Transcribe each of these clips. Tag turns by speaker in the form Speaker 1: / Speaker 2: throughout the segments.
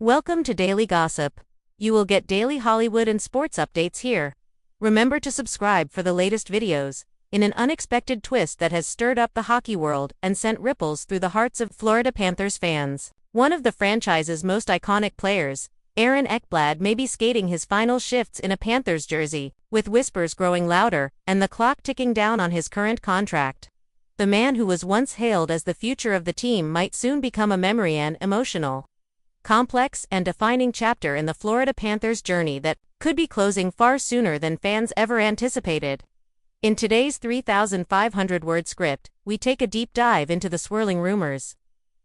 Speaker 1: Welcome to Daily Gossip. You will get daily Hollywood and sports updates here. Remember to subscribe for the latest videos, in an unexpected twist that has stirred up the hockey world and sent ripples through the hearts of Florida Panthers fans. One of the franchise's most iconic players, Aaron Ekblad, may be skating his final shifts in a Panthers jersey, with whispers growing louder and the clock ticking down on his current contract. The man who was once hailed as the future of the team might soon become a memory and emotional, complex and defining chapter in the Florida Panthers' journey that could be closing far sooner than fans ever anticipated. In today's 3,500-word script, we take a deep dive into the swirling rumors,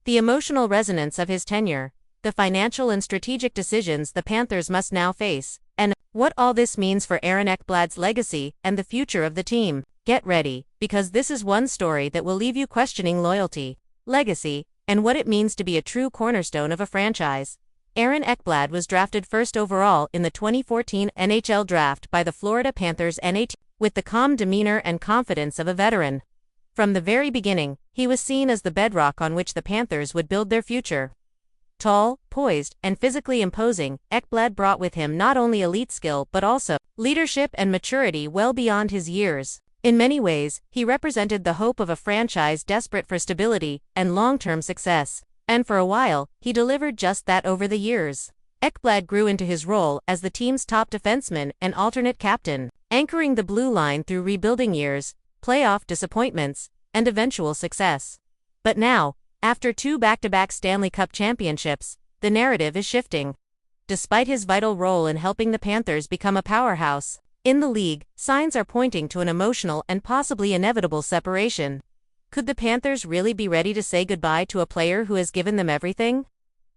Speaker 1: the emotional resonance of his tenure, the financial and strategic decisions the Panthers must now face, and what all this means for Aaron Ekblad's legacy and the future of the team. Get ready, because this is one story that will leave you questioning loyalty, legacy, and what it means to be a true cornerstone of a franchise. Aaron Ekblad was drafted first overall in the 2014 NHL Draft by the Florida Panthers with the calm demeanor and confidence of a veteran. From the very beginning, he was seen as the bedrock on which the Panthers would build their future. Tall, poised, and physically imposing, Ekblad brought with him not only elite skill but also leadership and maturity well beyond his years. In many ways, he represented the hope of a franchise desperate for stability and long-term success. And for a while, he delivered just that over the years. Ekblad grew into his role as the team's top defenseman and alternate captain, anchoring the blue line through rebuilding years, playoff disappointments, and eventual success. But now, after two back-to-back Stanley Cup championships, the narrative is shifting. Despite his vital role in helping the Panthers become a powerhouse in the league, signs are pointing to an emotional and possibly inevitable separation. Could the Panthers really be ready to say goodbye to a player who has given them everything?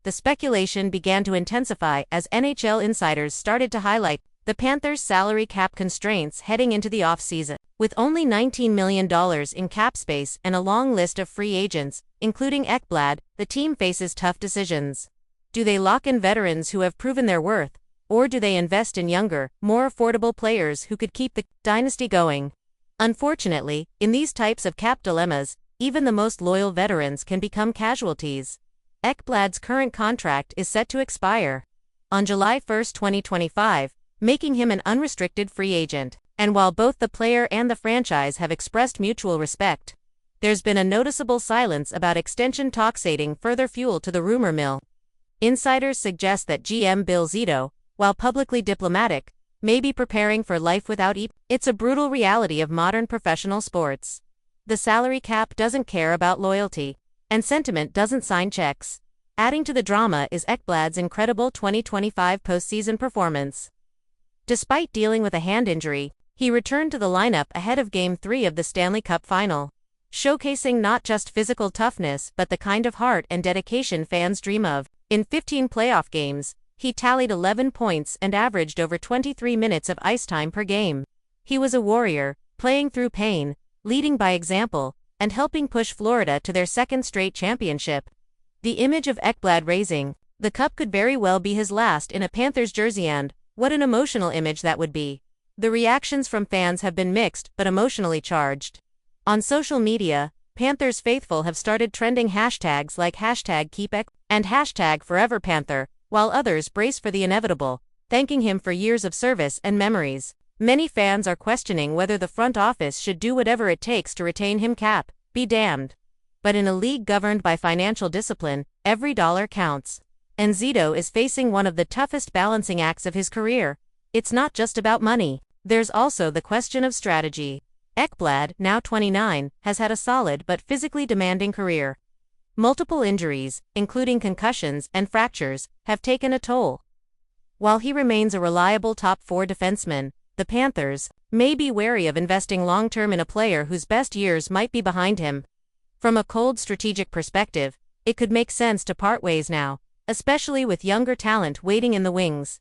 Speaker 1: The speculation began to intensify as NHL insiders started to highlight the Panthers' salary cap constraints heading into the offseason. With only $19 million in cap space and a long list of free agents, including Ekblad, the team faces tough decisions. Do they lock in veterans who have proven their worth, or do they invest in younger, more affordable players who could keep the dynasty going? Unfortunately, in these types of cap dilemmas, even the most loyal veterans can become casualties. Ekblad's current contract is set to expire on July 1, 2025, making him an unrestricted free agent. And while both the player and the franchise have expressed mutual respect, there's been a noticeable silence about extension talks, adding further fuel to the rumor mill. Insiders suggest that GM Bill Zito, while publicly diplomatic, may be preparing for life without EP. It's a brutal reality of modern professional sports. The salary cap doesn't care about loyalty, and sentiment doesn't sign checks. Adding to the drama is Ekblad's incredible 2025 postseason performance. Despite dealing with a hand injury, he returned to the lineup ahead of Game 3 of the Stanley Cup final, showcasing not just physical toughness but the kind of heart and dedication fans dream of. In 15 playoff games, he tallied 11 points and averaged over 23 minutes of ice time per game. He was a warrior, playing through pain, leading by example, and helping push Florida to their second straight championship. The image of Ekblad raising the cup could very well be his last in a Panthers jersey, and what an emotional image that would be. The reactions from fans have been mixed but emotionally charged. On social media, Panthers faithful have started trending hashtags like #KeepEk and #ForeverPanther, while others brace for the inevitable, thanking him for years of service and memories. Many fans are questioning whether the front office should do whatever it takes to retain him. Cap be damned. But in a league governed by financial discipline, every dollar counts. And Zito is facing one of the toughest balancing acts of his career. It's not just about money. There's also the question of strategy. Ekblad, now 29, has had a solid but physically demanding career. Multiple injuries, including concussions and fractures, have taken a toll. While he remains a reliable top 4 defenseman, the Panthers may be wary of investing long-term in a player whose best years might be behind him. From a cold strategic perspective, it could make sense to part ways now, especially with younger talent waiting in the wings.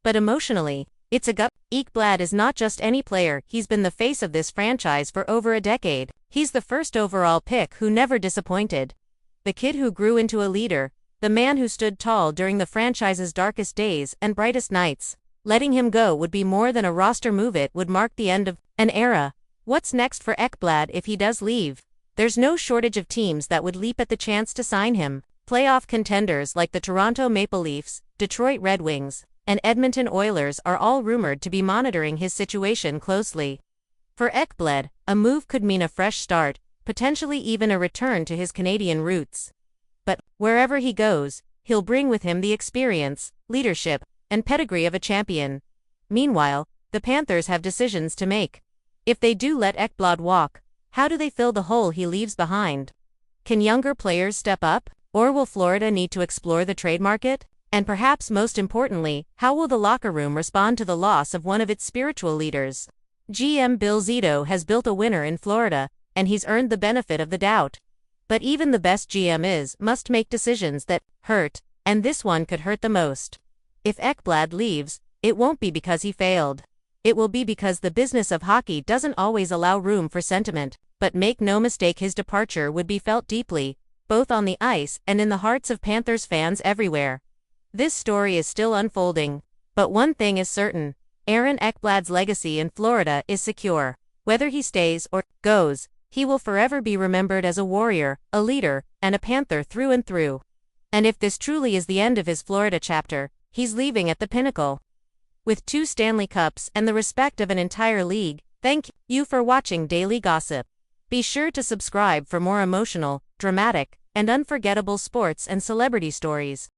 Speaker 1: But emotionally, it's a gut. Ekblad is not just any player, he's been the face of this franchise for over a decade. He's the first overall pick who never disappointed. The kid who grew into a leader, the man who stood tall during the franchise's darkest days and brightest nights. Letting him go would be more than a roster move, it would mark the end of an era. What's next for Ekblad if he does leave? There's no shortage of teams that would leap at the chance to sign him. Playoff contenders like the Toronto Maple Leafs, Detroit Red Wings, and Edmonton Oilers are all rumored to be monitoring his situation closely. For Ekblad, a move could mean a fresh start, potentially even a return to his Canadian roots. But wherever he goes, he'll bring with him the experience, leadership, and pedigree of a champion. Meanwhile, the Panthers have decisions to make. If they do let Ekblad walk, how do they fill the hole he leaves behind? Can younger players step up, or will Florida need to explore the trade market? And perhaps most importantly, how will the locker room respond to the loss of one of its spiritual leaders? GM Bill Zito has built a winner in Florida, and he's earned the benefit of the doubt. But even the best GM must make decisions that hurt, and this one could hurt the most. If Ekblad leaves, it won't be because he failed. It will be because the business of hockey doesn't always allow room for sentiment, but make no mistake, his departure would be felt deeply, both on the ice and in the hearts of Panthers fans everywhere. This story is still unfolding, but one thing is certain: Aaron Ekblad's legacy in Florida is secure. Whether he stays or goes, he will forever be remembered as a warrior, a leader, and a Panther through and through. And if this truly is the end of his Florida chapter, he's leaving at the pinnacle. With 2 Stanley Cups and the respect of an entire league, thank you for watching Daily Gossip. Be sure to subscribe for more emotional, dramatic, and unforgettable sports and celebrity stories.